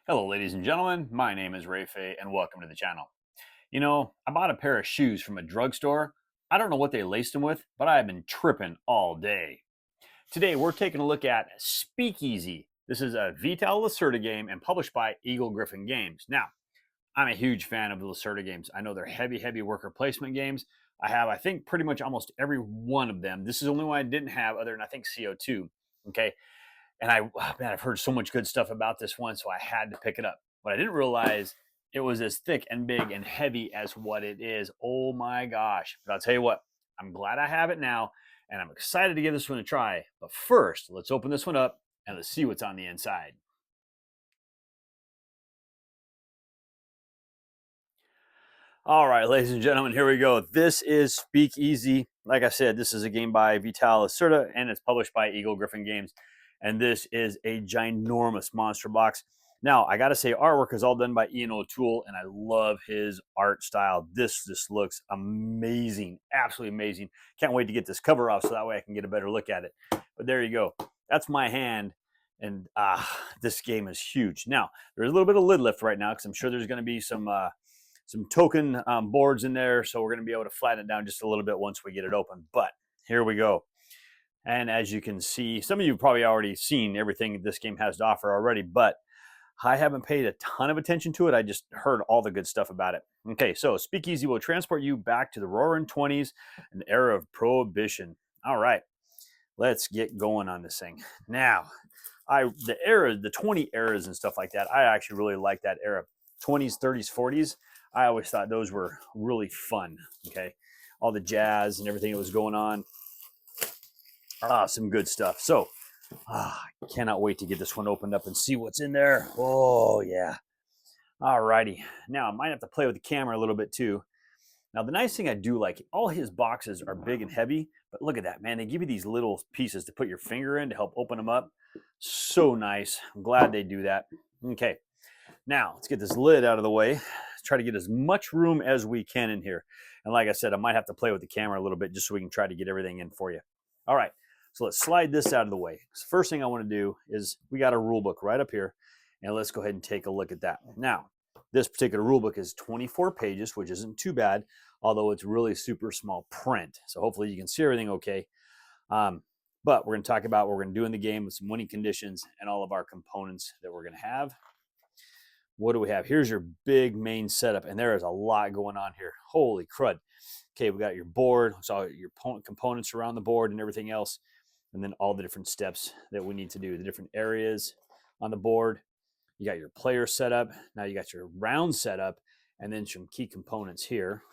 Hello, ladies and gentlemen. My name is Phay, and welcome to the channel. I bought a pair of shoes from a drugstore. I don't know what they laced them with, but I've been tripping all day. Today, we're taking a look at Speakeasy. This is a Vital Lacerda game and published by Eagle Gryphon Games. Now, I'm a huge fan of the Lacerda games. I know they're heavy worker placement games. I think, pretty much almost every one of them. This is the only one I didn't have, other than I think CO2. Okay, and I've heard so much good stuff about this one, so I had to pick it up. What I didn't realize, it was as thick and big and heavy as what it is. Oh my gosh! But I'll tell you what, I'm glad I have it now, and I'm excited to give this one a try. But first, let's open this one up and let's see what's on the inside. All right, ladies and gentlemen, here we go. This is Speakeasy. Like I said, this is a game by Vital Lacerda, and it's published by Eagle Gryphon Games. And this is a ginormous monster box. Now, I got to say, artwork is all done by Ian O'Toole, and I love his art style. This just looks amazing, absolutely amazing. Can't wait to get this cover off so that way I can get a better look at it. But there you go. That's my hand, and this game is huge. Now, there's a little bit of lid lift right now because I'm sure there's going to be some token boards in there, so we're going to be able to flatten it down just a little bit once we get it open. But here we go. And as you can see, some of you have probably already seen everything this game has to offer already, but I haven't paid a ton of attention to it. I just heard all the good stuff about it. Okay, so Speakeasy will transport you back to the Roaring '20s, an era of prohibition. All right, let's get going on this thing. Now, the 20 eras and stuff like that, I actually really like that era. 20s, 30s, 40s. I always thought those were really fun. Okay, all the jazz and everything that was going on. Some good stuff. So, cannot wait to get this one opened up and see what's in there. Oh, yeah. All righty. Now, I might have to play with the camera a little bit too. Now, the nice thing I do like, all his boxes are big and heavy, but look at that, man. They give you these little pieces to put your finger in to help open them up. So nice. I'm glad they do that. Okay. Now, let's get this lid out of the way. Try to get as much room as we can in here. And like I said, I might have to play with the camera a little bit just so we can try to get everything in for you. All right. So let's slide this out of the way. So first thing I want to do is we got a rule book right up here, and let's go ahead and take a look at that. Now, this particular rule book is 24 pages, which isn't too bad, although it's really super small print. So hopefully you can see everything okay. But we're going to talk about what we're going to do in the game with some winning conditions and all of our components that we're going to have. What do we have? Here's your big main setup, and there is a lot going on here. Holy crud. Okay, we got your board, so your components around the board and everything else, and then all the different steps that we need to do, the different areas on the board. You got your player setup. Now you got your round setup, and then some key components here.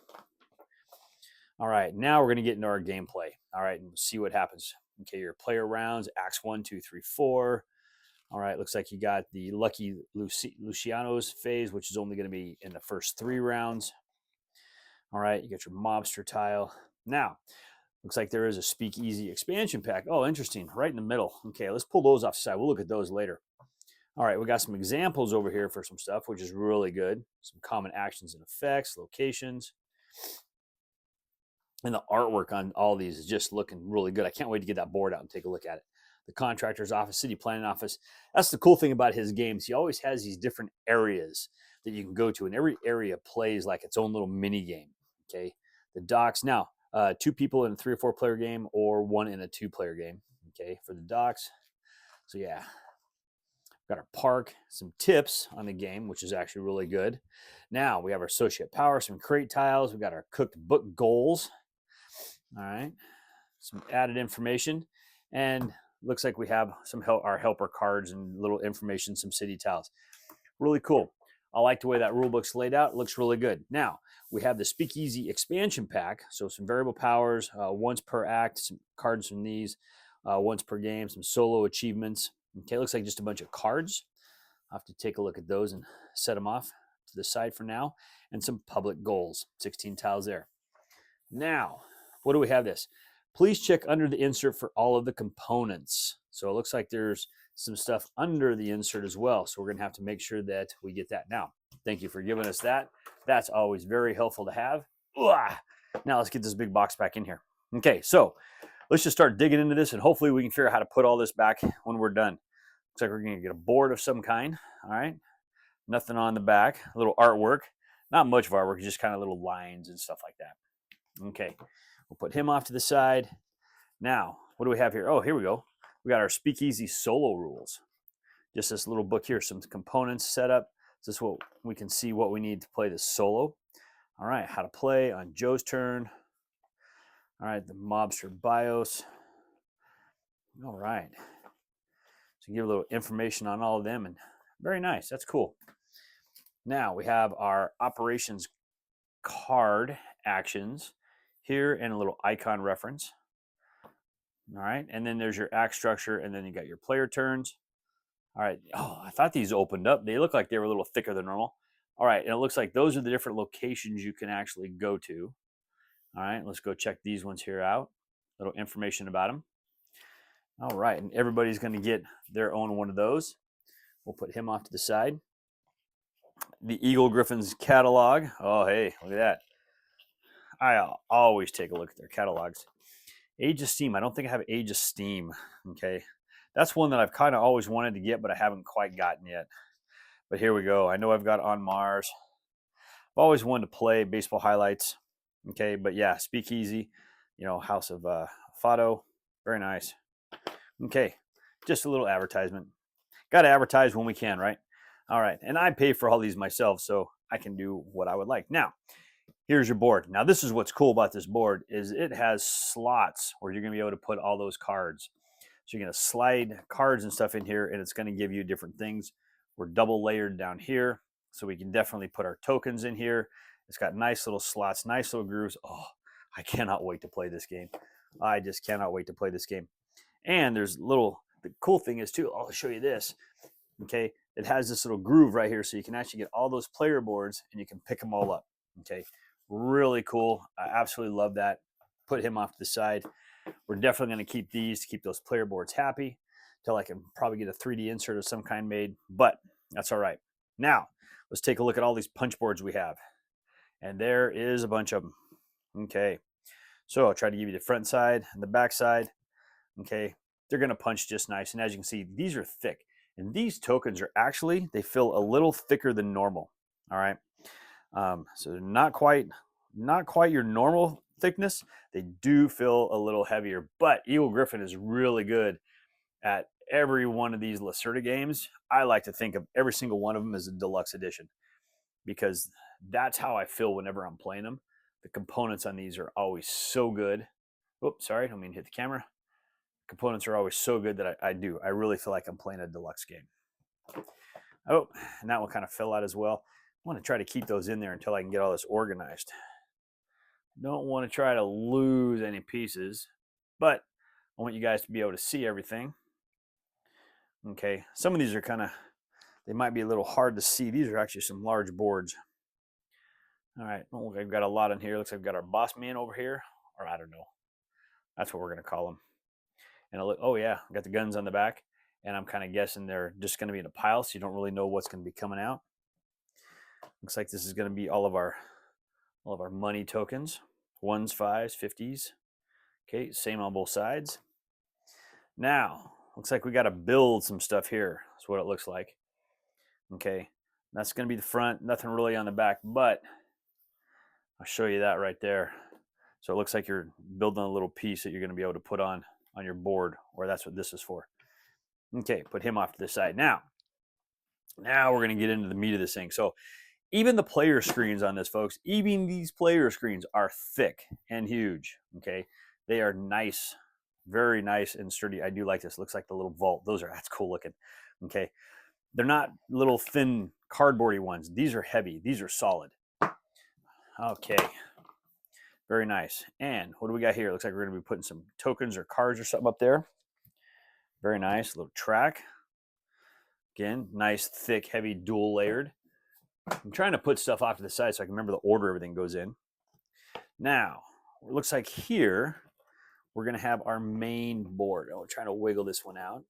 All right, now we're going to get into our gameplay. All right, and see what happens. Okay, your player rounds, acts 1, 2, 3, 4. All right, looks like you got the Lucky Luciano's phase, which is only going to be in the first 3 rounds. All right, you got your mobster tile. Now, looks like there is a Speakeasy expansion pack. Oh, interesting, right in the middle. Okay, let's pull those off the side. We'll look at those later. All right, we got some examples over here for some stuff, which is really good. Some common actions and effects, locations. And the artwork on all these is just looking really good. I can't wait to get that board out and take a look at it. The contractor's office, city planning office. That's the cool thing about his games. He always has these different areas that you can go to, and every area plays like its own little mini game. Okay, the docks. Now, 2 people in a 3 or 4 player game, or 1 in a 2 player game. Okay, for the docks. So yeah, got our park, some tips on the game, which is actually really good. Now we have our associate power, some crate tiles. We got our cooked book goals. All right, some added information, and looks like we have some our helper cards and little information, some city tiles. Really cool. I like the way that rule book's laid out. It looks really good. Now, we have the Speakeasy expansion pack. So some variable powers, once per act, some cards from these, once per game, some solo achievements. Okay, looks like just a bunch of cards. I'll have to take a look at those and set them off to the side for now. And some public goals, 16 tiles there. Now, what do we have this? Please check under the insert for all of the components. So it looks like there's some stuff under the insert as well. So we're going to have to make sure that we get that. Now, thank you for giving us that. That's always very helpful to have. Now let's get this big box back in here. Okay, so let's just start digging into this, and hopefully we can figure out how to put all this back when we're done. Looks like we're going to get a board of some kind. All right. Nothing on the back. A little artwork. Not much of artwork, just kind of little lines and stuff like that. Okay, we'll put him off to the side. Now, what do we have here? Oh, here we go. We got our Speakeasy solo rules. Just this little book here, some components set up. This is what we can see what we need to play this solo. All right, how to play on Joe's turn. All right, the mobster BIOS. All right. So give a little information on all of them, and very nice. That's cool. Now we have our operations card actions here and a little icon reference. All right, and then there's your act structure, and then you got your player turns. All right. Oh, I thought these opened up. They look like they were a little thicker than normal. All right, and it looks like those are the different locations you can actually go to. All right, let's go check these ones here out. A little information about them. All right, and everybody's going to get their own one of those. We'll put him off to the side. The Eagle Griffin's catalog. Oh, hey, look at that. I always take a look at their catalogs. Age of Steam. I don't think I have Age of Steam. Okay, that's one that I've kind of always wanted to get, but I haven't quite gotten yet. But here we go. I know I've got On Mars. I've always wanted to play baseball highlights. Okay, but yeah, Speakeasy, you know, House of Fado. Very nice. Okay, just a little advertisement. Got to advertise when we can, right? All right, and I pay for all these myself, so I can do what I would like. Now, here's your board. Now, this is what's cool about this board is it has slots where you're going to be able to put all those cards. So you're going to slide cards and stuff in here, and it's going to give you different things. We're double layered down here, so we can definitely put our tokens in here. It's got nice little slots, nice little grooves. Oh, I cannot wait to play this game. I just cannot wait to play this game. And there's little, the cool thing is too, I'll show you this. Okay, it has this little groove right here, so you can actually get all those player boards and you can pick them all up. Okay, really cool. I absolutely love that. Put him off to the side. We're definitely going to keep these to keep those player boards happy until I can probably get a 3D insert of some kind made, but that's all right. Now, let's take a look at all these punch boards we have. And there is a bunch of them. Okay, so I'll try to give you the front side and the back side. Okay, they're going to punch just nice. And as you can see, these are thick. And these tokens are actually, they feel a little thicker than normal. All right. So they're not quite your normal thickness. They do feel a little heavier, but Eagle Griffin is really good at every one of these Lacerda games. I like to think of every single one of them as a deluxe edition because that's how I feel whenever I'm playing them. The components on these are always so good. Oops, sorry, I don't mean to hit the camera. Components are always so good that I really feel like I'm playing a deluxe game. Oh, and that one kind of fell out as well. I want to try to keep those in there until I can get all this organized. Don't want to try to lose any pieces, but I want you guys to be able to see everything. Okay, some of these are kind of, they might be a little hard to see. These are actually some large boards. All right, well, I've got a lot in here. Looks like we've got our boss man over here, or I don't know. That's what we're going to call him. And oh yeah, I got the guns on the back, and I'm kind of guessing they're just going to be in a pile, so you don't really know what's going to be coming out. Looks like this is going to be all of our money tokens, 1s, 5s, 50s. Okay, same on both sides. Now, looks like we got to build some stuff here. That's what it looks like. Okay, that's going to be the front, nothing really on the back, but I'll show you that right there. So it looks like you're building a little piece that you're going to be able to put on your board, or that's what this is for. Okay, put him off to the side. Now we're going to get into the meat of this thing. So even the player screens on this, folks, even these player screens are thick and huge. Okay, they are nice, very nice and sturdy. I do like this. Looks like the little vault. That's cool looking. Okay, they're not little thin cardboardy ones. These are heavy. These are solid. Okay, very nice. And what do we got here? Looks like we're going to be putting some tokens or cards or something up there. Very nice. Little track. Again, nice, thick, heavy, dual layered. I'm trying to put stuff off to the side so I can remember the order everything goes in. Now, it looks like here we're going to have our main board. Oh, we're trying to wiggle this one out.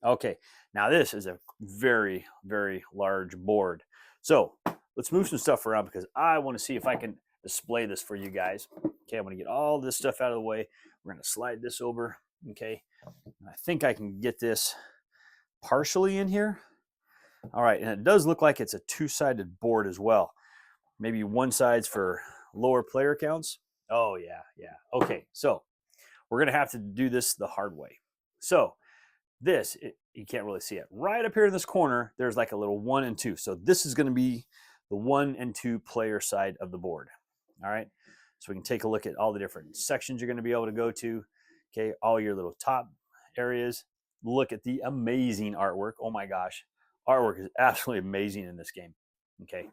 Okay, now this is a very, very large board. So let's move some stuff around because I want to see if I can display this for you guys. Okay, I'm going to get all this stuff out of the way. We're going to slide this over. Okay, I think I can get this partially in here. All right, and it does look like it's a two-sided board as well. Maybe one side's for lower player counts. Oh, yeah, yeah. Okay, so we're going to have to do this the hard way. So this, you can't really see it. Right up here in this corner, there's like a little 1 and 2. So this is going to be the 1 and 2 player side of the board. All right, so we can take a look at all the different sections you're going to be able to go to. Okay, all your little top areas. Look at the amazing artwork. Oh my gosh, artwork is absolutely amazing in this game. Okay,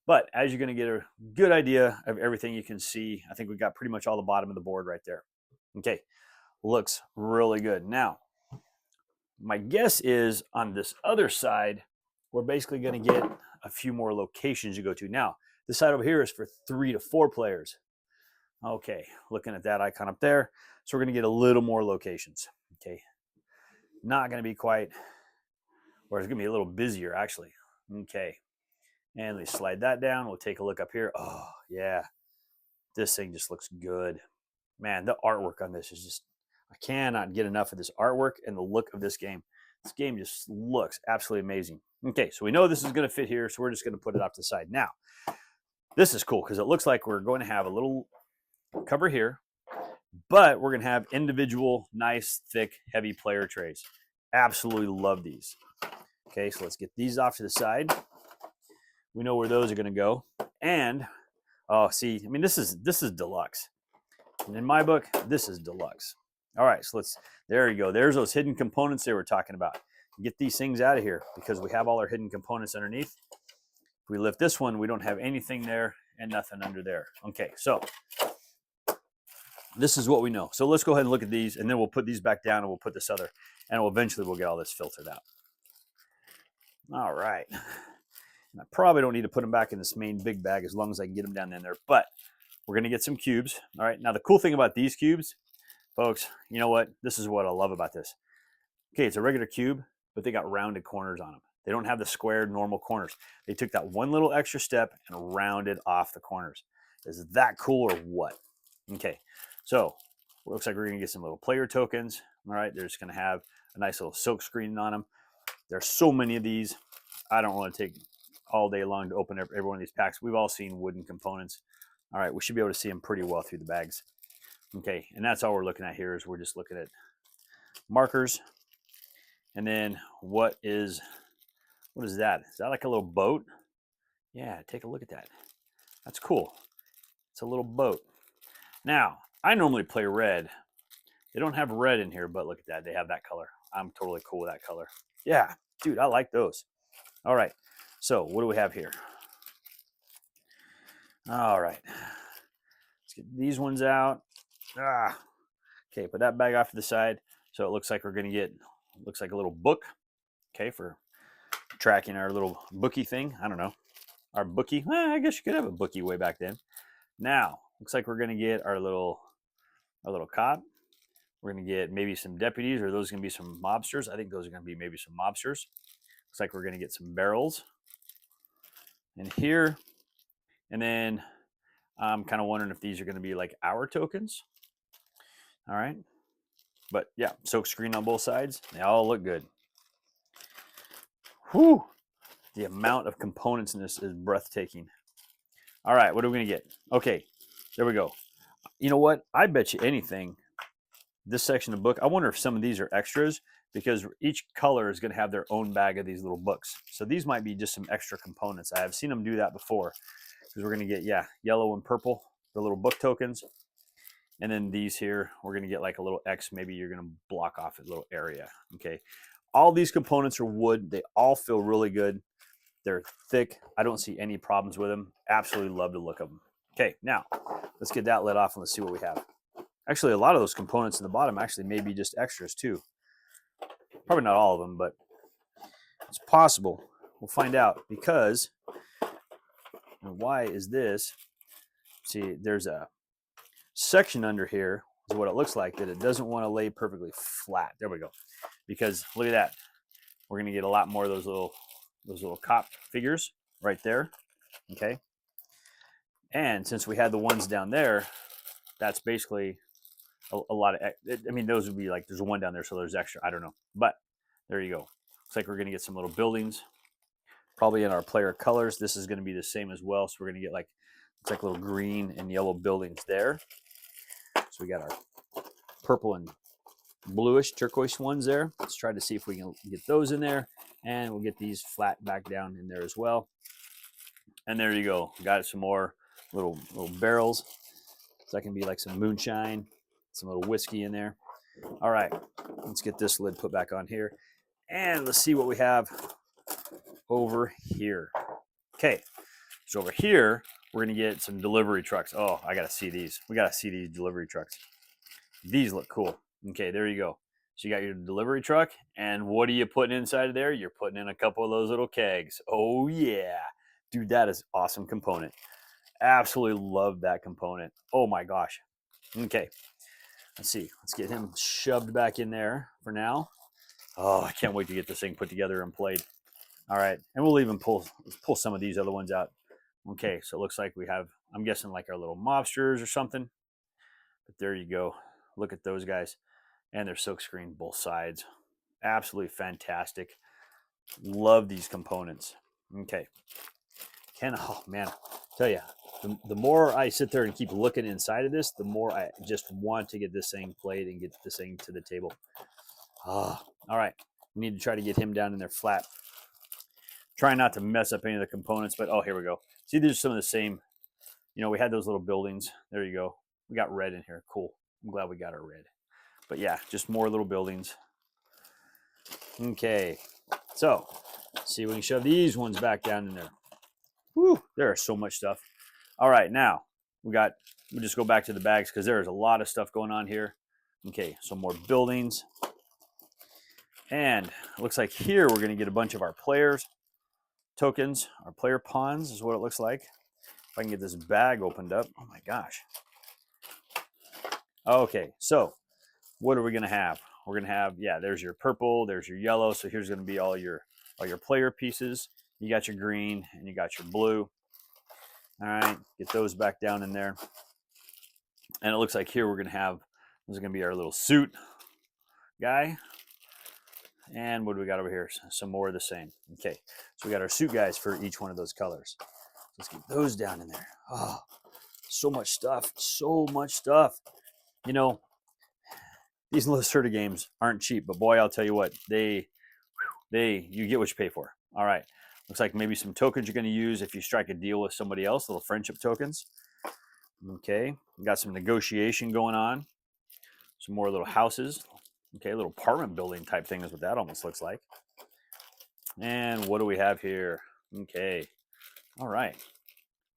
but as you're going to get a good idea of everything you can see, I think we got pretty much all the bottom of the board right there. Okay, looks really good. Now, my guess is on this other side, we're basically going to get a few more locations you go to. Now, this side over here is for 3 to 4 players. Okay, looking at that icon up there. So we're going to get a little more locations. Okay, not going to be quite, or it's going to be a little busier actually. Okay, and we slide that down. We'll take a look up here. Oh, yeah, this thing just looks good. Man, the artwork on this is just, I cannot get enough of this artwork and the look of this game. This game just looks absolutely amazing. Okay, so we know this is going to fit here, so we're just going to put it off to the side. Now, this is cool because it looks like we're going to have a little cover here, but we're going to have individual, nice, thick, heavy player trays. Absolutely love these. Okay, so let's get these off to the side. We know where those are going to go. And, oh, see, I mean, this is deluxe. And in my book, this is deluxe. All right, so there you go. There's those hidden components they were talking about. Get these things out of here because we have all our hidden components underneath. If we lift this one, we don't have anything there and nothing under there. Okay, so this is what we know. So let's go ahead and look at these, and then we'll put these back down, and we'll put this other, and eventually we'll get all this filtered out. All right. And I probably don't need to put them back in this main big bag as long as I can get them down in there, but we're going to get some cubes. All right, now the cool thing about these cubes, folks, you know what? This is what I love about this. Okay, it's a regular cube, but they got rounded corners on them. They don't have the squared normal corners. They took that one little extra step and rounded off the corners. Is that cool or what? Okay, so it looks like we're going to get some little player tokens. All right, they're just going to have a nice little silk screen on them. There's so many of these. I don't want to take all day long to open every one of these packs. We've all seen wooden components. All right, we should be able to see them pretty well through the bags. Okay, and that's all we're looking at here is we're just looking at markers. And then what is that? Is that like a little boat? Yeah, take a look at that. That's cool. It's a little boat. Now, I normally play red. They don't have red in here, but look at that. They have that color. I'm totally cool with that color. Yeah, dude, I like those. All right, so what do we have here? All right, let's get these ones out. Okay, put that bag off to the side. So it looks like we're gonna get, looks like a little book, okay, for tracking our little bookie thing. I don't know, our bookie. Well, I guess you could have a bookie way back then. Now, looks like we're gonna get our little cop. We're gonna get maybe some deputies, or those are gonna be some mobsters. I think those are gonna be maybe some mobsters. Looks like we're gonna get some barrels in here. And then I'm kind of wondering if these are gonna be like our tokens. All right. But yeah, silk screen on both sides. They all look good. Whew. The amount of components in this is breathtaking. All right, what are we gonna get? Okay, there we go. You know what? I bet you anything, this section of the book, I wonder if some of these are extras because each color is gonna have their own bag of these little books. So these might be just some extra components. I have seen them do that before because we're gonna get, yeah, yellow and purple, the little book tokens. And then these here, we're gonna get like a little X, maybe you're gonna block off a little area, okay? All these components are wood. They all feel really good. They're thick. I don't see any problems with them. Absolutely love the look of them. Okay, now let's get that lid off and let's see what we have. Actually, a lot of those components in the bottom actually may be just extras too. Probably not all of them, but it's possible. We'll find out because, why is this? See, there's a section under here is what it looks like that it doesn't want to lay perfectly flat. There we go. Because look at that. We're going to get a lot more of those little cop figures right there. Okay. And since we had the ones down there, that's basically a lot of, I mean, those would be like, there's one down there, so there's extra. I don't know. But there you go. Looks like we're going to get some little buildings. probably in our player colors. This is going to be the same as well. So we're going to get like, it's like little green and yellow buildings there. So we got our purple and bluish turquoise ones there. Let's try to see if we can get those in there, and we'll get these flat back down in there as well. And there you go. Got some more little barrels. So that can be like some moonshine, some little whiskey in there. All right, let's get this lid put back on here, and let's see what we have over here. Okay, so over here we're gonna get some delivery trucks. Oh, I gotta see these. We gotta see these delivery trucks. These look cool. Okay, there you go. So you got your delivery truck, and what are you putting inside of there? You're putting in a couple of those little kegs. Oh yeah, dude, that is awesome component. Absolutely love that component. Oh my gosh. Okay, let's see. Let's get him shoved back in there for now. Oh, I can't wait to get this thing put together and played. All right, and we'll even pull some of these other ones out. Okay, so it looks like we have, I'm guessing like our little mobsters or something. But there you go. Look at those guys. And they're silkscreen both sides. Absolutely fantastic. Love these components. Okay. Oh man, tell you, the more I sit there and keep looking inside of this, the more I just want to get this thing played and get this thing to the table. All right. We need to try to get him down in there flat. Try not to mess up any of the components, but oh, here we go. See, there's some of the same, you know, we had those little buildings. There you go. We got red in here. Cool. I'm glad we got our red. But yeah, just more little buildings. Okay. So, let's see if we can shove these ones back down in there. Whew, there's so much stuff. All right, now we'll just go back to the bags because there's a lot of stuff going on here. Okay, so more buildings. And it looks like here we're going to get a bunch of our players tokens, our player pawns is what it looks like. If I can get this bag opened up. Oh my gosh. Okay, so what are we going to have? We're going to have, yeah, there's your purple, there's your yellow. So here's going to be all your player pieces. You got your green and you got your blue. All right, get those back down in there. And it looks like here we're going to have, this is going to be our little suit guy. And what do we got over here? Some more of the same. Okay, so we got our suit guys for each one of those colors. Let's get those down in there. Oh, so much stuff. So much stuff. You know, these Lacerda games aren't cheap, but boy, I'll tell you what, you get what you pay for. All right. Looks like maybe some tokens you're going to use if you strike a deal with somebody else, little friendship tokens. Okay. We got some negotiation going on. Some more little houses. Okay, a little apartment building type thing is what that almost looks like. And what do we have here? Okay. All right.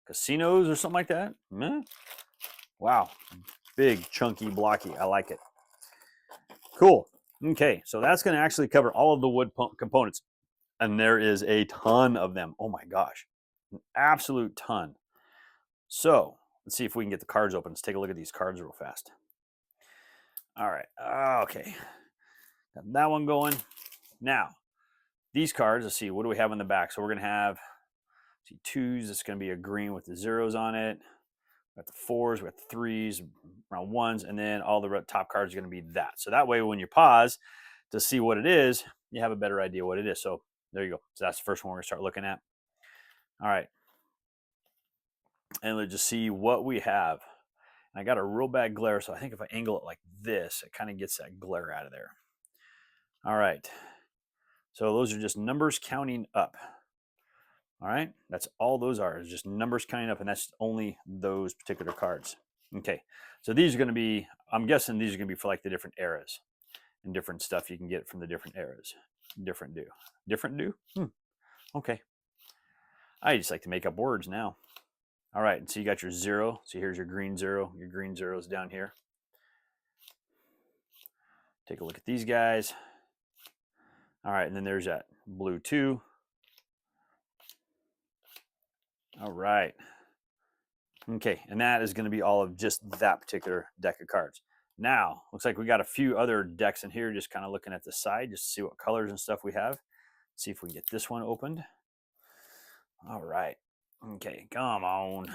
Casinos or something like that? Wow. Big, chunky, blocky. I like it. Cool. Okay, so that's going to actually cover all of the wood components. And there is a ton of them. Oh my gosh. An absolute ton. So let's see if we can get the cards open. Let's take a look at these cards real fast. All right. Okay. Got that one going. Now, these cards, let's see, what do we have on the back? So we're going to have, see, twos. It's going to be a green with the zeros on it. We got the fours, we got the threes, around ones, and then all the top cards are going to be that. So that way, when you pause to see what it is, you have a better idea what it is. So there you go. So that's the first one we're going to start looking at. All right. And let's just see what we have. I got a real bad glare, so I think if I angle it like this, it kind of gets that glare out of there. All right. So those are just numbers counting up. All right. That's all those are, is just numbers counting up, and that's only those particular cards. Okay. So these are going to be, I'm guessing these are going to be for like the different eras and different stuff you can get from the different eras. Different do? Okay. I just like to make up words now. All right, and so you got your zero. So here's your green zero. Your green zero is down here. Take a look at these guys. All right, and then there's that blue 2. All right. Okay, and that is going to be all of just that particular deck of cards. Now, looks like we got a few other decks in here, just kind of looking at the side, just to see what colors and stuff we have. See if we can get this one opened. All right. Okay, come on.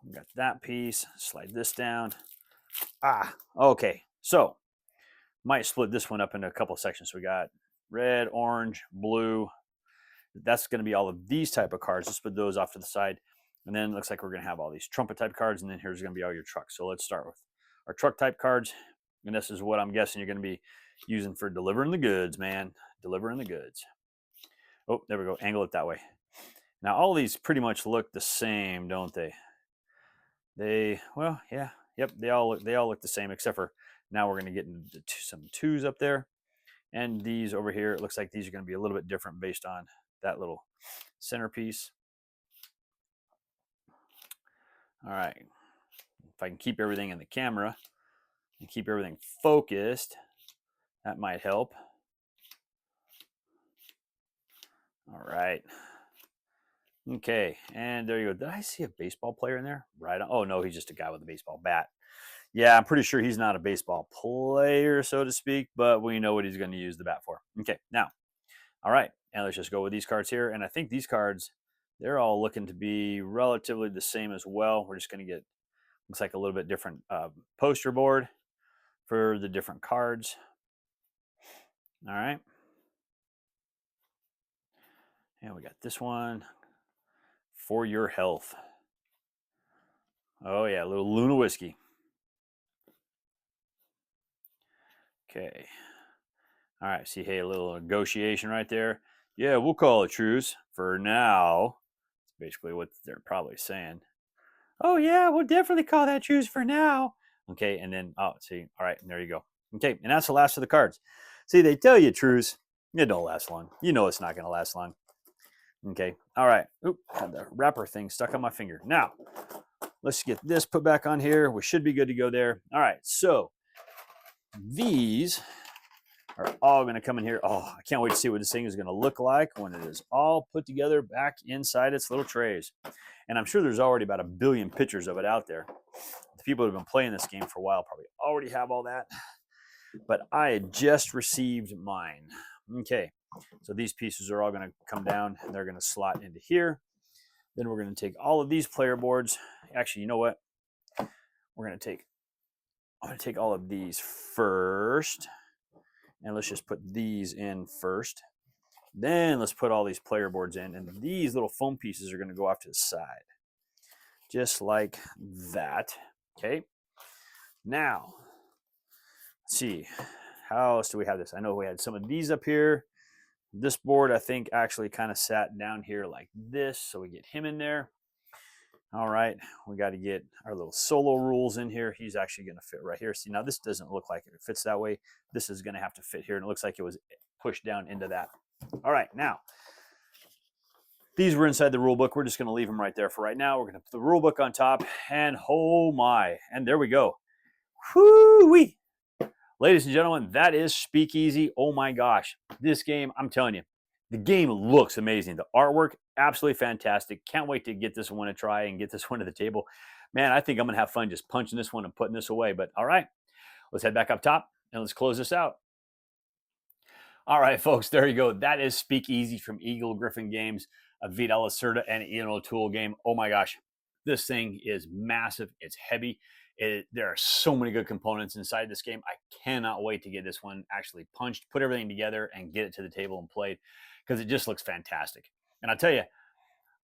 We got that piece. Slide this down. Okay. So, might split this one up into a couple of sections. So we got red, orange, blue. That's going to be all of these type of cards. Let's put those off to the side. And then it looks like we're going to have all these trumpet type cards. And then here's going to be all your trucks. So let's start with our truck type cards. And this is what I'm guessing you're going to be using for delivering the goods, man. Delivering the goods. Oh, there we go. Angle it that way. Now, all these pretty much look the same, don't they? Well, yeah. Yep, they all look the same, except for now we're going to get into some twos up there. And these over here, it looks like these are going to be a little bit different based on that little centerpiece. All right. If I can keep everything in the camera and keep everything focused, that might help. All right. Okay, and there you go. Did I see a baseball player in there? Right on. Oh, no, he's just a guy with a baseball bat. Yeah, I'm pretty sure he's not a baseball player, so to speak, but we know what he's going to use the bat for. Okay, now, all right, and let's just go with these cards here. And I think these cards, they're all looking to be relatively the same as well. We're just going to get, looks like a little bit different poster board for the different cards. All right. And we got this one. For your health. Oh, yeah, a little Luna whiskey. Okay. All right, see, hey, a little negotiation right there. Yeah, we'll call it truce for now. That's basically what they're probably saying. Oh, yeah, we'll definitely call that truce for now. Okay, and then, oh, see, all right, and there you go. Okay, and that's the last of the cards. See, they tell you truce. It don't last long. You know it's not going to last long. Okay, all right. Oop, had the wrapper thing stuck on my finger. Now, let's get this put back on here. We should be good to go there. All right, so these are all going to come in here. Oh, I can't wait to see what this thing is going to look like when it is all put together back inside its little trays. And I'm sure there's already about 1 billion pictures of it out there. The people who have been playing this game for a while probably already have all that. But I had just received mine. Okay, so these pieces are all going to come down and they're going to slot into here. Then we're going to take all of these player boards. Actually, you know what? I'm going to take all of these first. And let's just put these in first. Then let's put all these player boards in. And these little foam pieces are going to go off to the side. Just like that. Okay. Now, let's see. How else do we have this? I know we had some of these up here. This board, I think, actually kind of sat down here like this. So we get him in there. All right. We got to get our little solo rules in here. He's actually going to fit right here. See, now this doesn't look like it fits that way. This is going to have to fit here. And it looks like it was pushed down into that. All right. Now, these were inside the rule book. We're just going to leave them right there for right now. We're going to put the rule book on top. And oh my. And there we go. Whoo-wee. Ladies and gentlemen, that is Speakeasy. Oh my gosh. This game, I'm telling you, the game looks amazing. The artwork, absolutely fantastic. Can't wait to get this one to try and get this one to the table. Man, I think I'm going to have fun just punching this one and putting this away. But all right, let's head back up top and let's close this out. All right, folks, there you go. That is Speakeasy from Eagle Griffin Games, a Vital Lacerda and Ian O'Toole game. Oh my gosh, this thing is massive. It's heavy. There are so many good components inside this game. I cannot wait to get this one actually punched, put everything together, and get it to the table and played because it just looks fantastic. And I'll tell you,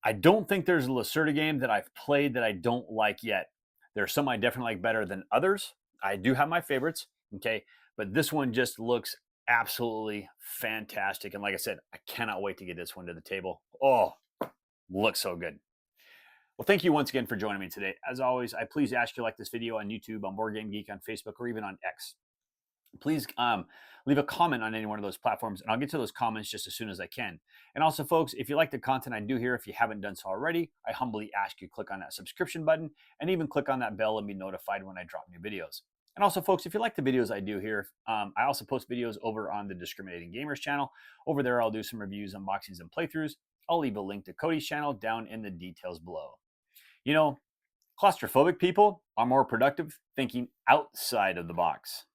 I don't think there's a Lacerda game that I've played that I don't like yet. There are some I definitely like better than others. I do have my favorites, okay? But this one just looks absolutely fantastic. And like I said, I cannot wait to get this one to the table. Oh, looks so good. Well, thank you once again for joining me today. As always, I please ask you to like this video on YouTube, on Board Game Geek, on Facebook, or even on X. Please leave a comment on any one of those platforms, and I'll get to those comments just as soon as I can. And also, folks, if you like the content I do here, if you haven't done so already, I humbly ask you to click on that subscription button and even click on that bell and be notified when I drop new videos. And also, folks, if you like the videos I do here, I also post videos over on the Discriminating Gamers channel. Over there, I'll do some reviews, unboxings, and playthroughs. I'll leave a link to Cody's channel down in the details below. You know, claustrophobic people are more productive thinking outside of the box.